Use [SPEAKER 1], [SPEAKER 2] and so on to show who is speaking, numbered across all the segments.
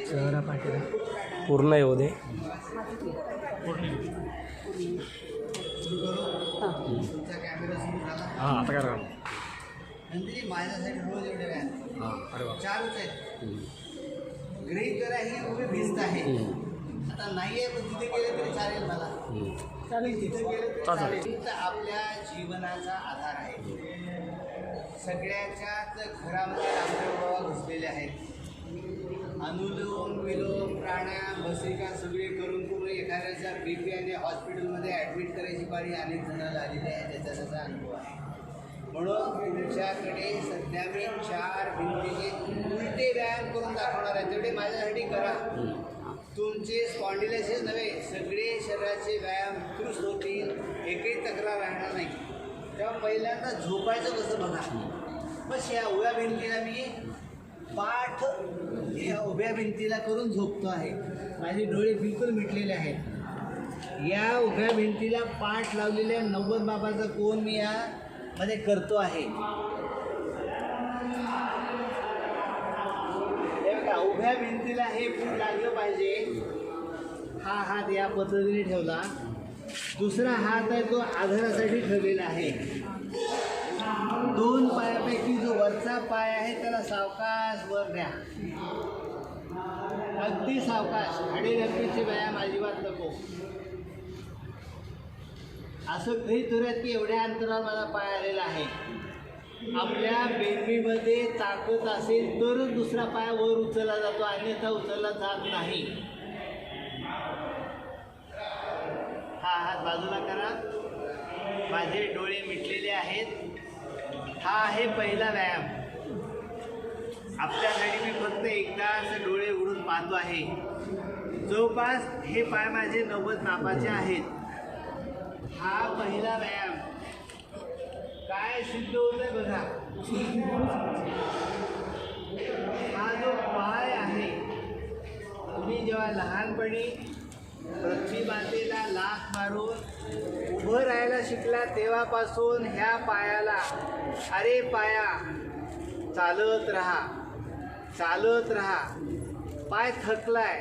[SPEAKER 1] शहरा पाटील
[SPEAKER 2] पूर्ण येऊ दे. हां आता काय राहणार.
[SPEAKER 3] नंदिनी माझ्यासाठी रोज एवढे व्यायाम
[SPEAKER 2] हां अरे वा.
[SPEAKER 3] चारच आहेत. गृहीत करा ही उभी भिस्त आहे. आता नाही आहे पण तिथे गेले तरी चालेल मला. चालेल तिथे गेले तरी चालेल. तर आपल्या जीवनाचा आधार आहे. सगळ्याच्याच घरामध्ये रामदेव बाबा घुसलेले आहेत. अनुलोम विलोम प्राणायाम भस्त्रिका सगळे करून एखाद्याच्या BP आणि हॉस्पिटलमध्ये ॲडमिट करायची पाळी अनेक जणांना आलेली आहे. त्याचा अनुभव आहे. म्हणून तुमच्याकडे सध्या मी 4 भिंतीचे उलटे व्यायाम करून दाखवणार आहे. तेवढे माझ्यासाठी करा. तुमचे स्पॉन्डिलायसिस नव्हे सगळे शरीराचे व्यायाम दुरुस्त होतील. एकही तक्रार राहणार नाही. तेव्हा पहिल्यांदा झोपायचं कसं बघा. बस या उभ्या भिंतीला मी पाठ या उभ्या भिंतीला करून झोपतो आहे. माझे डोळे बिलकुल मिटलेले आहेत. या उभ्या भिंतीला पाठ लावलेल्या 90 मापाचा कोन मी यामध्ये करतो आहे. उभ्या भिंतीला हे फूट लागलं पाहिजे. हा हात या पद्धतीने ठेवला. दुसरा हात आहे तो आधारासाठी ठेवलेला आहे. 2 पायापैकी जो वरचा पाय आहे त्याला सावकाश वर द्या. अगदी सावकाश. हाडेदर्पीचे व्यायाम अजिबात नको. असं काही तुरत की एवढ्या अंतरावर माझा पाय आलेला आहे. आपल्या बेंबीमध्ये ताकद असेल तरच दुसरा पाय वर उचलला जातो, अन्यथा उचलला जात नाही. हा हात बाजूला करा. माझे डोळे मिटलेले आहेत. हा आहे पहिला व्यायाम. आपल्यासाठी मी फक्त एकदा असं डोळे उघडून पाहतो आहे. जवळपास हे पाय माझे 90 मापाचे आहेत. हा पहिला व्यायाम काय सिद्ध होतंय बघा. हा जो पाय आहे तुम्ही जेव्हा लहानपणी पृथ्वी मातेला लाथ मारून उभं राहायला शिकला तेव्हापासून ह्या पायाला अरे पाया चालत राहा चालत राहा. पाय थकलाय,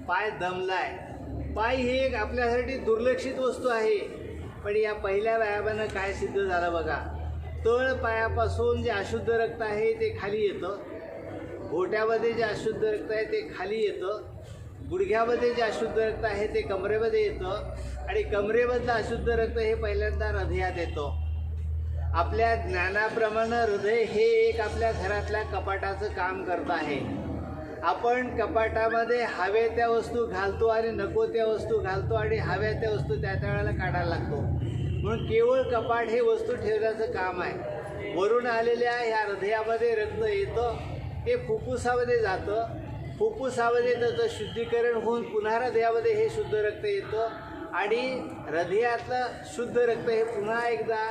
[SPEAKER 3] पाय दमलाय. पाय ही एक आपल्यासाठी दुर्लक्षित वस्तू आहे. पण या पहिल्या व्यायामानं काय सिद्ध झालं बघा. तळ पायापासून जे अशुद्ध रक्त आहे ते खाली येतं. घोट्यामध्ये जे अशुद्ध रक्त आहे ते खाली येतं. गुडघ्यामध्ये जे अशुद्ध रक्त आहे ते कमरेमध्ये येतं. आणि कमरेमधलं अशुद्ध रक्त हे पहिल्यांदा हृदयात येतं. आपल्या ज्ञानाप्रमाणे हृदय हे एक आपल्या घरातल्या कपाटाचं काम करत आहे. आपण कपाटामध्ये हवे त्या वस्तू घालतो आणि नको त्या वस्तू घालतो आणि हव्या त्या वस्तू त्या वेळेला काढायला लागतो. म्हणून केवळ कपाट हे वस्तू ठेवण्याचं काम आहे. वरून आलेल्या ह्या हृदयामध्ये रक्त येतं. ते फुफ्फुसामध्ये जातं. फुफ्फुसामध्ये त्याचं शुद्धीकरण होऊन पुन्हा हृदयामध्ये हे शुद्ध रक्त येतं. आणि हृदयातलं शुद्ध रक्त हे पुन्हा एकदा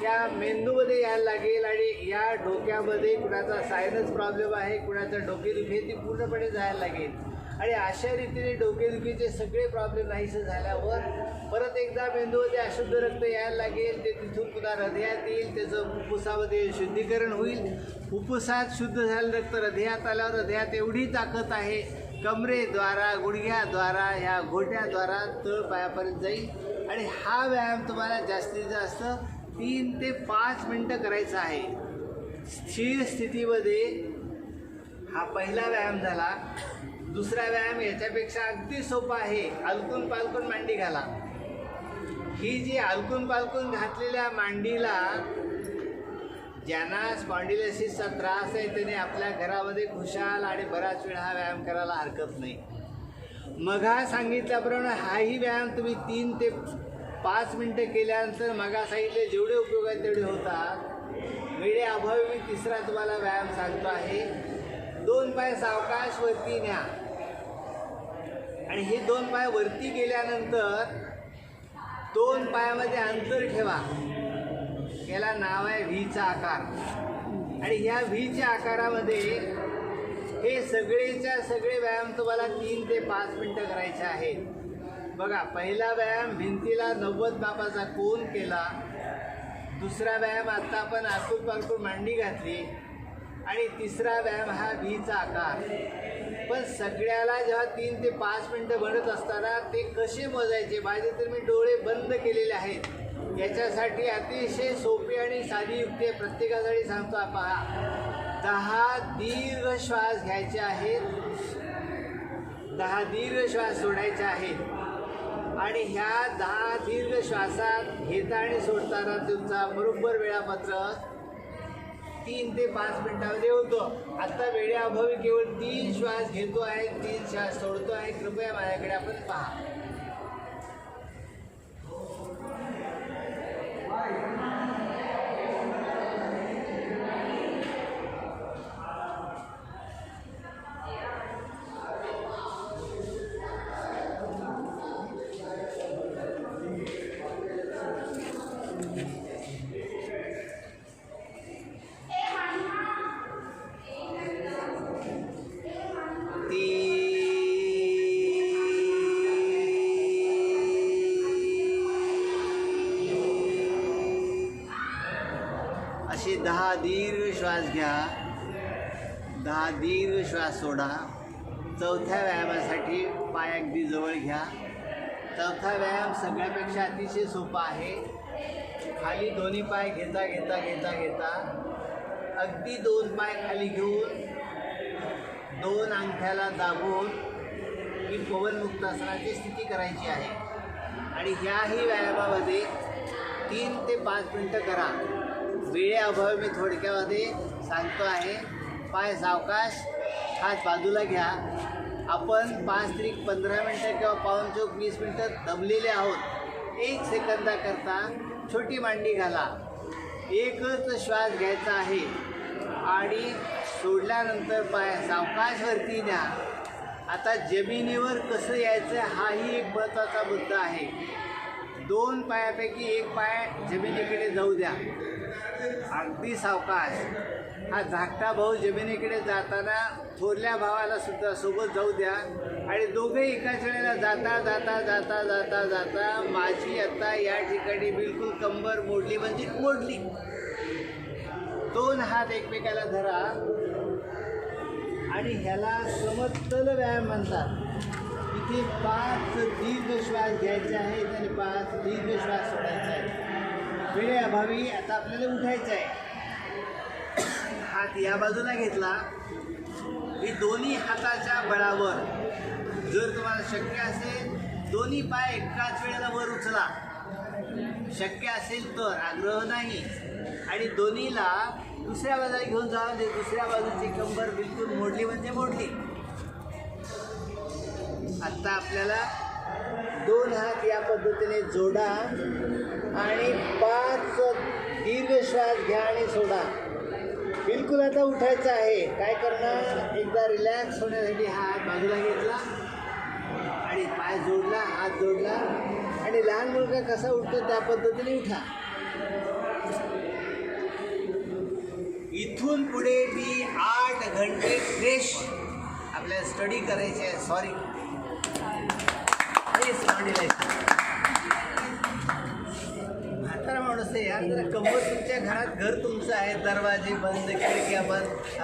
[SPEAKER 3] या मेंदूमध्ये यायला लागेल. आणि या डोक्यामध्ये कुणाचा सायनस प्रॉब्लेम आहे, कुणाचं डोकेदुखी ती पूर्णपणे जायला लागेल. आणि अशा रीतीने डोकेदुखीचे सगळे प्रॉब्लेम नाहीसे झाल्यावर परत एकदा मेंदूमध्ये अशुद्ध रक्त यायला लागेल. ते तिथून पुन्हा हृदयात येईल. त्याचं फुफ्फुसामध्ये शुद्धीकरण होईल. फुफ्फुसात शुद्ध झालेलं रक्त हृदयात आल्यावर हृदयात एवढी ताकद आहे कमरेद्वारा गुडघ्याद्वारा ह्या घोट्याद्वारा तळ पायापर्यंत जाईल. आणि हा व्यायाम तुम्हाला जास्तीत जास्त 3 ते 5 मिनटं करायचा आहे. स्थिर स्थितीमध्ये हा पहिला व्यायाम झाला. दुसरा व्यायाम याच्यापेक्षा अगदी सोपा आहे. अलकून पालकून मांडी घाला. ही जी अलकून पालकून घातलेल्या मांडीला ज्यांना स्पॉन्डिलायसिसचा त्रास आहे त्याने आपल्या घरामध्ये खुशाल आणि बराच वेळ हा व्यायाम करायला हरकत नाही. मघा सांगितल्याप्रमाणे हाही व्यायाम तुम्ही 3 ते 5 मिनटं केल्यानंतर मगा सांगितले जेवढे उपयोग आहेत तेवढे होतात. वेळे अभावी मी तिसरा तुम्हाला व्यायाम सांगतो आहे. 2 पाय सावकाश वरती न्या. आणि हे 2 पाय वरती गेल्यानंतर 2 पायामध्ये अंतर ठेवा. याला नाव आहे व्हीचा आकार. आणि ह्या व्हीच्या आकारामध्ये हे सगळेच्या सगळे व्यायाम तुम्हाला 3 ते 5 मिनटं करायचे आहेत. बघा पहिला व्यायाम भिंतीला 90 मापाचा कोन केला. दुसरा व्यायाम आत्ता आपण आलकून पालकून मांडी घातली. आणि तिसरा व्यायाम हा व्हीचा आकार. पण सगळ्याला जेव्हा 3 ते 5 मिनटं बनत असताना ते कसे मोजायचे, माझे तर मी डोळे बंद केलेले आहेत. याच्यासाठी अतिशय सोपी आणि साधी युक्ती आहे, प्रत्येकासाठी सांगतो. पहा, 10 दीर्घ श्वास घ्यायचे आहेत, 10 दीर्घ श्वास सोडायचे आहेत. आणि ह्या 10 दीर्घ श्वासात घेता आणि सोडताना तुमचा बरोबर वेळापत्रक 3 ते 5 मिनिटांमध्ये होतो. आता वेळेअभावी केवळ 3 श्वास घेतो आहे, 3 श्वास सोडतो आहे. कृपया माझ्याकडे आपण पहा. असे 10 दीर्घ श्वास घ्या, 10 दीर्घ श्वास सोडा. चौथ्या व्यायामासाठी पाय अगदी जवळ घ्या. चौथा व्यायाम सगळ्यापेक्षा अतिशय सोपा आहे. खाली दोन्ही पाय घेता घेता घेता घेता अगदी 2 पाय खाली घेऊन 2 अंगठ्याला दाबून ही पवनमुक्तासनाची स्थिती करायची आहे. आणि ह्याही व्यायामामध्ये 3 ते 5 मिनटं करा. वेळेअभावी मी थोडक्यामध्ये सांगतो आहे. पाय सावकाश, हात बाजूला घ्या. आपण 5 त्रिक 15 मिनटं किंवा पाऊण चौक 20 मिनटं दमलेले आहोत. 1 सेकंदाकरता छोटी मांडी घाला. एकच श्वास घ्यायचा आहे आणि सोडल्यानंतर पाय सावकाश वरती द्या. आता जमिनीवर कसं यायचं हाही एक महत्त्वाचा मुद्दा आहे. 2 पायापैकी 1 पाय जमिनीकडे जाऊ द्या, अगदी सावकाश. हा धाकटा भाऊ जमिनीकडे जाताना थोरल्या भावाला सुद्धा सोबत जाऊ द्या. आणि दोघेही एकाच वेळेला जाता जाता जाता जाता जाता माझी आता या ठिकाणी बिलकुल कंबर मोडली म्हणजे मोडली. 2 हात एकमेकाला धरा आणि ह्याला समतल व्यायाम म्हणतात. इथे 5 दीर्घ श्वास घ्यायचे आहेत आणि 5 दीर्घ श्वास सोडायचे आहेत. वेळेअभावी आता आपल्याला उठायचं आहे. हात या बाजूला घेतला की दोन्ही हाताच्या बळावर जर तुम्हाला शक्य असेल दोन्ही पाय एकाच वेळेला वर उचला. शक्य असेल तर, आग्रह नाही. आणि दोन्हीला दुसऱ्या बाजूला घेऊन जावं दे. दुसऱ्या बाजूची कंबर बिलकुल मोडली म्हणजे मोडली. आत्ता आपल्याला 2 हात या पद्धतीने जोडा आणि 5 दीर्घ श्वास घ्या आणि सोडा. बिलकुल आता उठायचं आहे. काय करणार, एकदा रिलॅक्स होण्यासाठी हात बाजूला घेतला आणि पाय जोडला, हात जोडला आणि लहान मुलगा कसा उठतो त्या पद्धतीने उठा. इथून पुढे मी 8 घंटे फ्रेश आपल्याला स्टडी करायचे आहे. सॉरी, म्हातारा माणूस आहे यार, जरा कंबर तुमच्या घरात, घर तुमचं आहे, दरवाजे बंद, खिडक्या बंद.